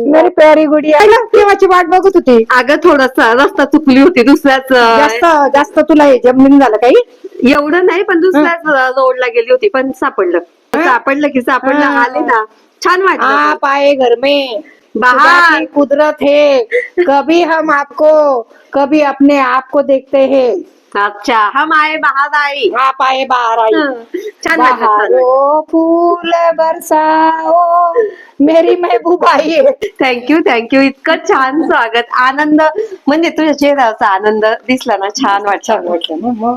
मेरी प्यारी गुडिया केव्हाची वाट बघत होती. अगं थोडस रस्ता चुकली होती दुसऱ्याच जास्त जास्त तुला हे जमलीन झालं काही. एवढं नाही पण दुसऱ्याच रोडला गेली होती पण सापडलं की सापडलं हा. आले ना छान वाटलं आप आए घर में बाहर. खुदा की कुदरत है, कभी हम आपको कभी अपने आप को देखते हैं. अच्छा हम आए बाहर आई आप आए बाहर आई. छान वाटलं बहारो फूल बरसाओ मेरी महबूबा आई. थँक्यू इतकं छान स्वागत आनंद म्हणजे तुझ्या चेहऱ्याचा आनंद दिसला ना छान वाटलं. मग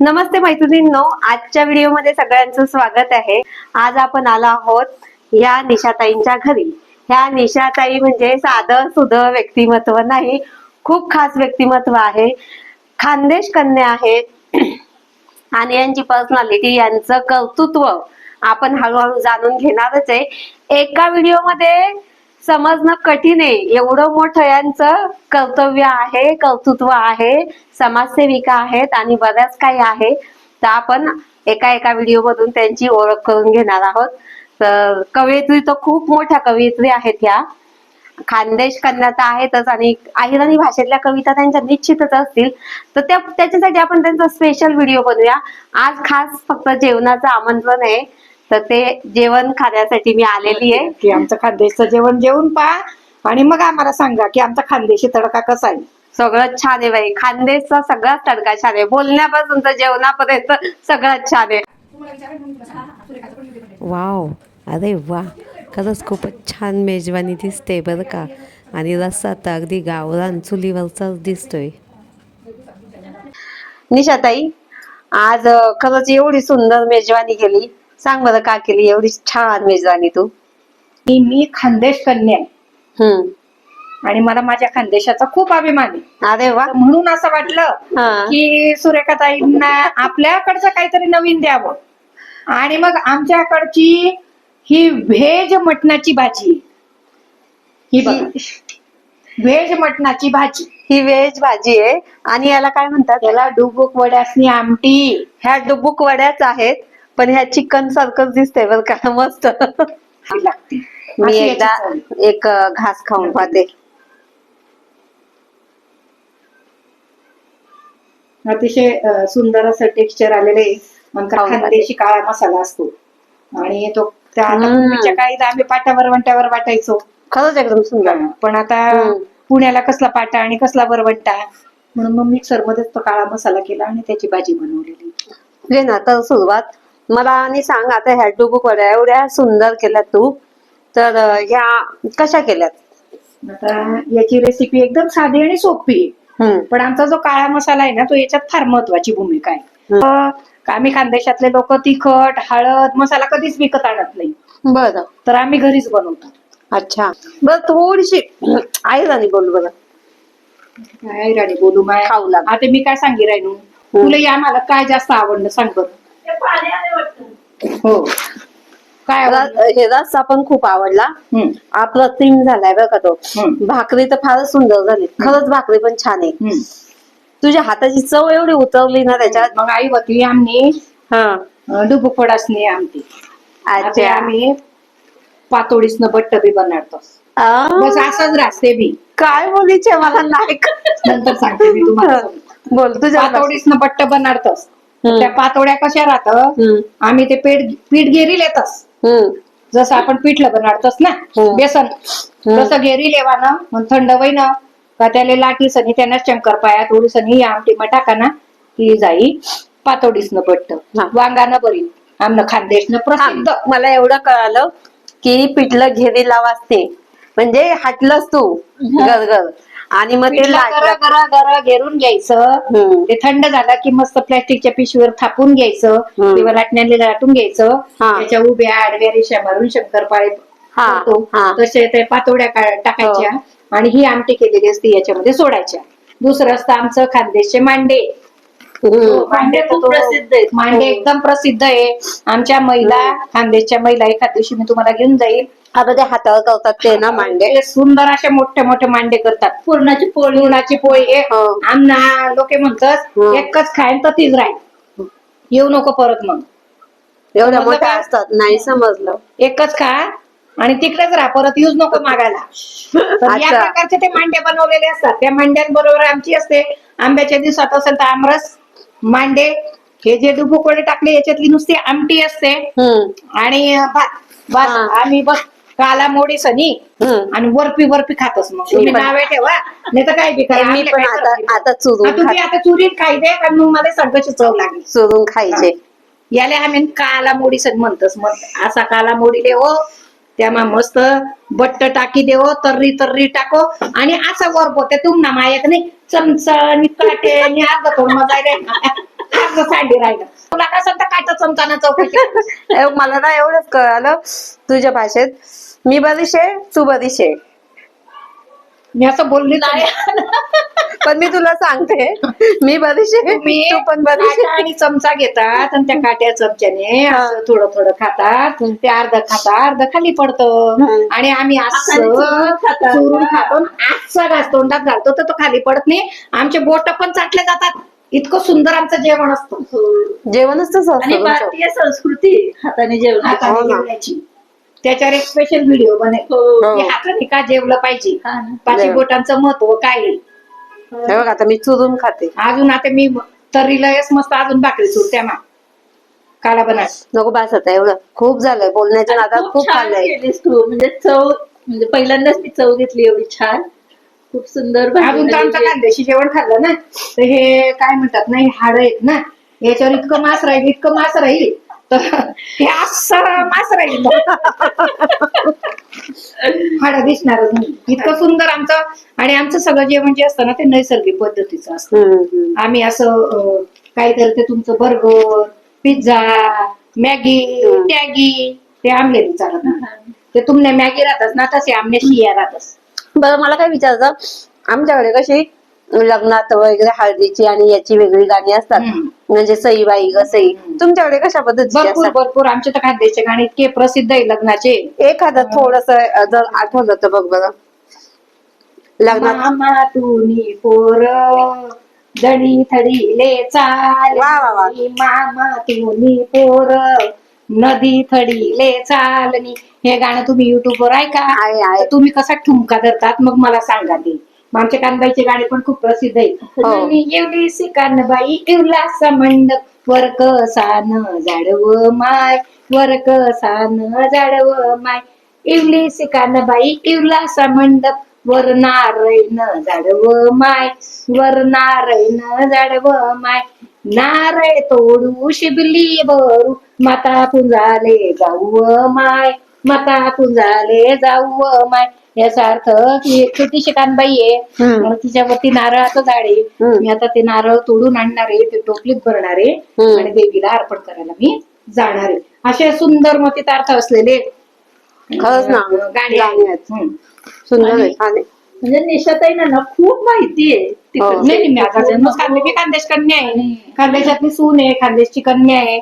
नमस्ते मैत्रिणींनो, आजच्या व्हिडिओमध्ये सगळ्यांचं स्वागत आहे. आज आपण आलो आहोत या निशाताईंच्या घरी. ह्या निशाताई म्हणजे साधं सुधं व्यक्तिमत्व नाही, खूप खास व्यक्तिमत्व आहे. खानदेश कन्या आहेत आणि यांची पर्सनॅलिटी, यांचं कर्तृत्व आपण हळूहळू जाणून घेणारच आहे. एका व्हिडिओमध्ये समजणं कठीण आहे, एवढं मोठं यांचं कर्तव्य आहे, कर्तृत्व आहे, समाजसेविका आहेत आणि बऱ्याच काही आहे. तर आपण एका व्हिडिओ मधून त्यांची ओळख करून घेणार आहोत. तर कवयित्री तर खूप मोठ्या कवयित्री आहेत ह्या. खानदेश कन्या तर आहेतच आणि अहिराणी भाषेतल्या कविता त्यांच्या निश्चितच असतील. तर त्याच्यासाठी आपण त्यांचा स्पेशल व्हिडिओ बनवूया. आज खास फक्त जेवणाचं आमंत्रण आहे, तर ते जेवण खाण्यासाठी मी आलेली आहे. की आमचं खानदेशचं जेवण जेवून पहा आणि मग आम्हाला सांगा की आमचा खानदेशी तडका कसा आहे. सगळं छान आहे बाई, खानदेशचा सगळाच तडका छान आहे, बोलण्यापासून तर जेवणापर्यंत सगळंच छान आहे. वाव, अरे वा, खरंच खूपच छान मेजवानी दिसते बरं का. आणि रस्सा तर अगदी गावरान चुलीवरचाच दिसतोय. निशाताई, आज खरंच एवढी सुंदर मेजवानी केली, सांग बरं का केली एवढी छान मेजवानी तू? मी खानदेश कन्या आहे आणि मला माझ्या खानदेशाचा खूप अभिमान आहे. अरे वा. म्हणून असं वाटलं की सुरेखाताईंना आपल्याकडचं काहीतरी नवीन द्यावं. आणि मग आमच्याकडची ही व्हेज मटणाची भाजी, ही बघा, व्हेज मटणाची भाजी. ही व्हेज भाजी आहे आणि याला काय म्हणतात? याला डुबुक वड्यासनी आमटी. ह्या डुबुक वड्याच आहेत पण ह्या चिकन सारखंच दिसतंय बरं का, मस्त लागते. मी एकदा एक घास खाऊन पाहते. अतिशय सुंदर असं टेक्स्चर आलेलं आहे. आमचा खानदेशी काळा मसाला असतो आणि तो पूर्वीच्या काळी आम्ही पाट्या वरवंट्यावर वाटायचो. खरंच एकदम सुंदर. पण आता पुण्याला कसला पाटा आणि कसला वरवंटा, म्हणून मग मिक्सर मध्येच तो काळा मसाला केला आणि त्याची भाजी बनवलेली. घे ना तर सुरुवात मला आणि सांग, आता ह्या डुबुक वड्या एवढ्या सुंदर केल्यात तू, तर ह्या कशा केल्यात? आता याची रेसिपी एकदम साधी आणि सोपी आहे. पण आमचा जो काळा मसाला आहे ना, तो याच्यात फार महत्वाची भूमिका आहे. आम्ही खानदेशातले लोक तिखट, हळद, मसाला कधीच विकत आणत नाही. बरं, तर आम्ही घरीच बनवतो. अच्छा. बरं, थोडीशी आई राणी बोल बरं. काय राणी बोलू माय, खाऊ लाग. आता मी काय सांगी राहिनू, तुला या मला काय जास्त आवडलं सांग बरं. हो, काय आवडलं? हे रस्सा पण खूप आवडला, अप्रतिम झालाय बरं का तो. भाकरी तर फारच सुंदर झाली, खरंच भाकरी पण छान आहे. तुझ्या हाताची चव एवढी उतरली ना त्याच्यात. मग आई होती आम्ही डुबुक वडासनी आमटी. अच्छा. आम्ही पातोडीसनं बट्ट बी बनवतो. बस असंच राहते बी. काय बोलीचे मला नाही. नंतर सांगते मी तुम्हाला. बोल तुझ्या पातोडीसनं बट्ट बनवतोस. त्या पातोड्या कशा राहत, आम्ही ते पीठ घेरी लेतस. जसं आपण पिठलं बनवतोस ना बेसन, तसं घेरी लेवानं मग थंड वयन का त्याला लाटी सनी त्यांना शंकरपाया थोडी सनी आमटी मग टाका ना ती जाई पातोडीसनं बट्ट. वांगानं बरी आमनं खानदेशनं प्रसिद्ध. मला एवढं कळालं की पिठलं घेरी लावासते म्हणजे हाटलंच तू गरगर आणि मग ते गरा घेरून घ्यायचं. ते थंड झालं की मस्त प्लॅस्टिकच्या पिशवीवर थापून घ्यायचं किंवा लाटण्याने लाटून घ्यायचं. त्याच्या उभ्या आडव्या रेषा मारून शंकरपाळे तसे ते पातोड्या टाकायच्या आणि ही आमटी केलेली असते याच्यामध्ये सोडायच्या. दुसरं असतं आमचं खानदेशचे मांडे. मांडे खूप प्रसिद्ध आहेत. मांडे एकदम प्रसिद्ध आहे. आमच्या महिला, खानदेशच्या महिला एखाद दिवशी मी तुम्हाला घेऊन जाईल. आता ते हातावर करतात ते ना मांडे, सुंदर असे मोठे मोठे मांडे करतात. पुरणाची पोळी आमना लोक म्हणतात एकच खायन तर तीच राहील, येऊ नको परत. मग एवढ्या समजलं मोठ्या का? असतात, नाही समजलं. एकच खा आणि तिकडेच राहा, परत यूज नको मागायला. तर या अच्छा. प्रकारचे ते मांडे बनवलेले असतात. त्या मांड्यांबरोबर आमची असते, आंब्याच्या दिवसात असेल तर आमरस, मांडे, हे जे डुबुकोळे टाकले याच्यातली नुसती आमटी असते आणि भात. बस हा. आम्ही बस काला मोडी सनी आणि बर्फी बर्फी खातच. मग तुम्ही पण- नावे ठेवा, नाही तर काय बी करा. मी आपल्या पण काय फरक नाही. आता चुरून तुम्ही आता चुरीत खाई दे, कारण मग मला सगळ्याची चव लागली. चुरून खायचे. याला आम्ही काला मोडी सण म्हणतोस. मग असा काला मोडी देवो, त्यामा मस्त बट्ट टाकी देवो, तर्री तर्री टाको आणि असा वर ते तुमना मायक नाही चमचा आणि काटे आणि अर्ध थोडं मजा अर्ध सांडी राहिलं. तुला कसं तर काटा चमचाना चौकशी. मला ना एवढंच कळालं तुझ्या भाषेत, मी बरीशे तू बरीशे. मी असं बोलली नाही. पण मी तुला सांगते, मी बरीशे तुम्ही तू पण बरीशे. काटा आणि चमचा घेतात आणि त्या काट्या चमच्याने असं थोडं थोडं खातात. ते अर्ध खाता, अर्ध खाली पडतं. आणि आम्ही असं चुरून खातो, असं घास तोंडात घालतो तर तो खाली पडत नाही. आमचे बोट पण चाटले जातात. इतकं सुंदर आमचं जेवण असतं. जेवणच तसं आणि असतं तुमचं. भारतीय संस्कृती हाताने जेवण. हाताने हो ना. जेवण्याची. त्याच्यावर एक स्पेशल व्हिडिओ बनेल हो. की हाताने का जेवलं पाहिजे, हा ना. पाची जेवण. बोटांचं महत्व काय आहे. हे बघ आता मी चुरून खाते. अजून आता मी तर्रीला यस मस्त अजून भाकरी चुरत्या मा काला बनास. नको बास आता एवढं खूप झालंय बोलण्याच्या नादात, खूप छान खाल्लंय. केलीस तू, म्हणजे चव, म्हणजे पहिल्यांदाच मी चव घेतली एवढी छान, खूप सुंदर भाजी अजून तर आमचं झालेली आहे. खानदेशी जेवण खाल्लं ना, तर हे काय म्हणतात ना, हे हाड आहेत ना, याच्यावर इतकं मांस राहील, इतकं मांस राहील, तर हे असं मांस राहील. हाड दिसणारच नाही, इतकं सुंदर आमचं. आणि आमचं सगळं जेवण जे असतं ना ते नैसर्गिक पद्धतीचं असतं. आम्ही असं काहीतरी ते तुमचं बर्गर, पिझ्झा, मॅगी, टॅगी ते आमलेली चालत नाही. ते तुमने मॅगी राहतच ना, तसे आमने शिया राहतच. बरं मला काय विचारायचं, आमच्याकडे कशी लग्नात वगैरे हळदीची आणि याची वेगळी गाणी असतात, म्हणजे सईबाई ग सई. तुमच्याकडे कशा पद्धतीची भरपूर असतात? भरपूर आमच्या तर खानदेशचे गाणे इतके प्रसिद्ध आहे लग्नाचे. एखादं थोडस जर आठवलं तर बघ बरं. लग्नात मामा तुनी पोर दडी थडीले चाल, वा वा वा. मामा तुनी पोर नदी थडीले चालनी. हे गाणं तुम्ही युट्यूब वर ऐका. आहे, आहे. तर तुम्ही कसा ठुमका धरतात मग मला सांगा ते. मग आमच्या कानबाईचे गाणे पण खूप प्रसिद्ध आहेत. हो. आणि एवढी कानबाई उल्हास मंडप वर कसान जाडव माय, वर कसान जाडव माय. इवली कानबाई उल्हास मंडप वर नारायण जाडव माय, वर नारायण जाडव माय. नारळ तोडू शिबली बरू माता पुंजाले जाऊ माय, माता पुंजाले जाऊ माय. याचा अर्थ की एक छोटीशी कानबाई आहे, मग तिच्यावरती नारळाचं झाड आहे. मी आता ते नारळ तोडून आणणार आहे, ते टोपलीत भरणार आहे आणि देवीला अर्पण करायला मी जाणार आहे. असे सुंदर मतितार्थ असलेले खरंच ना गाणे गाणी आहेत. सुंदर आहे गाणे. म्हणजे निशाताईंना ना खूप माहिती आहे हो. तिकडची. नाही मी आता जन्मच मी खानदेश कन्या आहे, खानदेशातली सून आहे, खानदेशची कन्या आहे.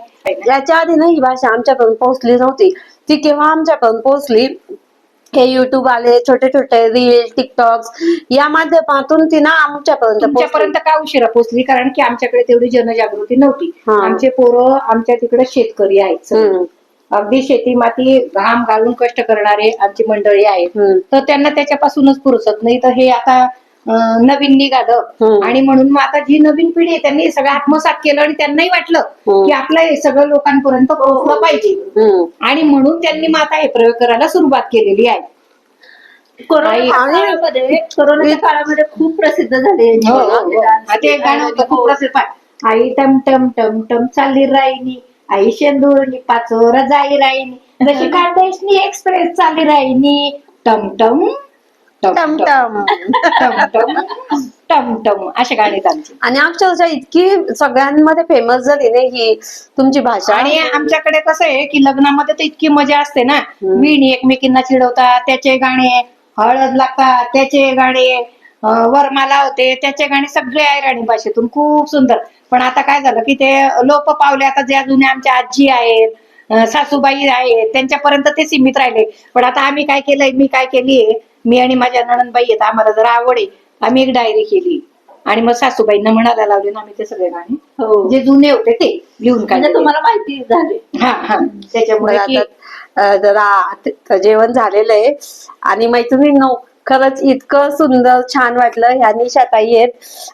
याच्या आधी ना ही भाषा आमच्याकडून पोहोचली नव्हती, ती केव्हा आमच्याकडून पोहोचली, हे युट्यूब आले, छोटे छोटे रील, टिकटॉक या माध्यमातून ती ना आमच्यापर्यंत पोहोचली. तुमच्यापर्यंत का उशिरा पोहोचली, कारण की आमच्याकडे तेवढी जनजागृती नव्हती. हा. आमचे पोरं आमच्या तिकडे शेतकरी आहेत सगळे. अगदी शेती माती घाम घालून कष्ट करणारे आमची मंडळी आहेत. तर त्यांना त्याच्यापासूनच पुरसत नाही. तर हे आता नवीन निघालं आणि म्हणून मग आता जी नवीन पिढी आहे त्यांनी सगळं आत्मसात केलं आणि त्यांनाही वाटलं की आपलं हे सगळं लोकांपर्यंत पोहोचलं पाहिजे. आणि म्हणून त्यांनी मग आता हे प्रयोग करायला सुरुवात केलेली आहे. कोरोनाच्या काळामध्ये खूप प्रसिद्ध झाले. हो, हो. ते गाणं होतं खूप प्रसिद्ध. आई टम टम टम टम चालली राहिनी, आई शेंदूरनी पाचोर जाई राहिनी, जशी खानदेशनी एक्सप्रेस चालली राहिनी, टम टम टम टम टम टम टम टम असे गाणे आहेत आमचे. आणि अक्षरशः इतकी सगळ्यांमध्ये फेमस झाली ना ही तुमची भाषा. आणि आमच्याकडे कसं आहे की लग्नामध्ये तर इतकी मजा असते ना, विणी एकमेकींना चिडवतात त्याचे गाणे, हळद लागतात त्याचे गाणे, वरमाला होते त्याचे गाणे, सगळे ऐराणी भाषेतून खूप सुंदर. पण आता काय झालं की ते लोप पावले. आता ज्या जुन्या आमच्या आजी आहेत, सासूबाई आहेत, त्यांच्यापर्यंत ते सीमित राहिले. पण आता आम्ही काय केलंय, मी काय केलीये, मी आणि माझ्या नणंदबाई आहेत, आम्हाला जरा आवड आहे, आम्ही एक डायरी केली आणि मग सासूबाईंना म्हणायला लावले ना आम्ही ते सगळे गाणे हो जे जुने होते ते लिहून म्हणजे काढले. तुम्हाला माहिती झाले. हा हा त्याच्यामुळे की जरा आता जेवण झालेलं आहे आणि मैत्रिणींनो खरंच इतकं सुंदर छान वाटलं. ह्या निशाताई आहेत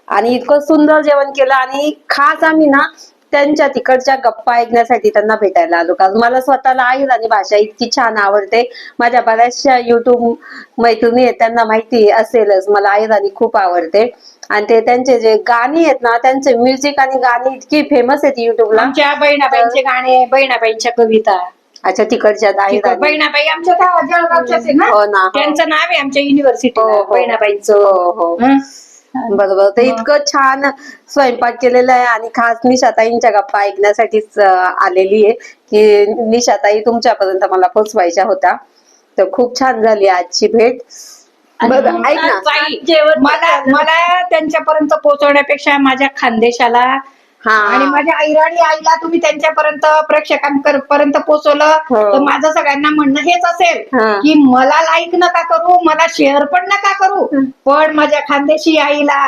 आणि इतकं सुंदर जेवण केलं आणि खास आम्ही ना त्यांच्या तिकडच्या गप्पा ऐकण्यासाठी त्यांना भेटायला आलो. कारण मला स्वतःला आणि भाषा इतकी छान आवडते. माझ्या बऱ्याचशा युट्यूब मैत्रिणी आहेत त्यांना माहिती असेलच मला आणि खूप आवडते. आणि ते त्यांचे जे गाणी आहेत ना त्यांचे म्युझिक आणि गाणी इतकी फेमस आहेत युट्यूबला. आमच्या बहिणाबाईंचे गाणे बहिणाबाईंच्या कविता. अच्छा तिकडच्या बहिणाबाई आमच्या जळगावच्याच आहे हो ना, ना हो. त्यांचं नाव आहे आमच्या युनिव्हर्सिटी हो, हो. बहिणाबाईंचं. हो हो हं? बरोबर. ते इतकं छान स्वयंपाक केलेला आहे आणि खास निशाताईंच्या गप्पा ऐकण्यासाठीच आलेली आहे की निशाताई तुमच्यापर्यंत मला पोचवायच्या होत्या. तर खूप छान झाली आजची भेट. बरं ऐक ना, ताई, जेवण मला त्यांच्यापर्यंत पोहोचवण्यापेक्षा माझ्या खानदेशाला हा आणि माझ्या आईराणी आईला तुम्ही त्यांच्यापर्यंत प्रेक्षकांपर्यंत पोहोचवलं हो. तर माझं सगळ्यांना म्हणणं हेच असेल हा. की मला लाईक नका करू, मला शेअर पण नका करू, पण माझ्या खानदेशी आईला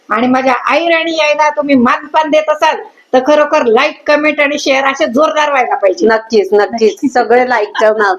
आणि माझ्या आईराणी आईला तुम्ही मानपान देत असाल तर खरोखर लाईक कमेंट आणि शेअर असे जोरदार व्हायला पाहिजे. नक्कीच नक्कीच सगळे लाईक करणार.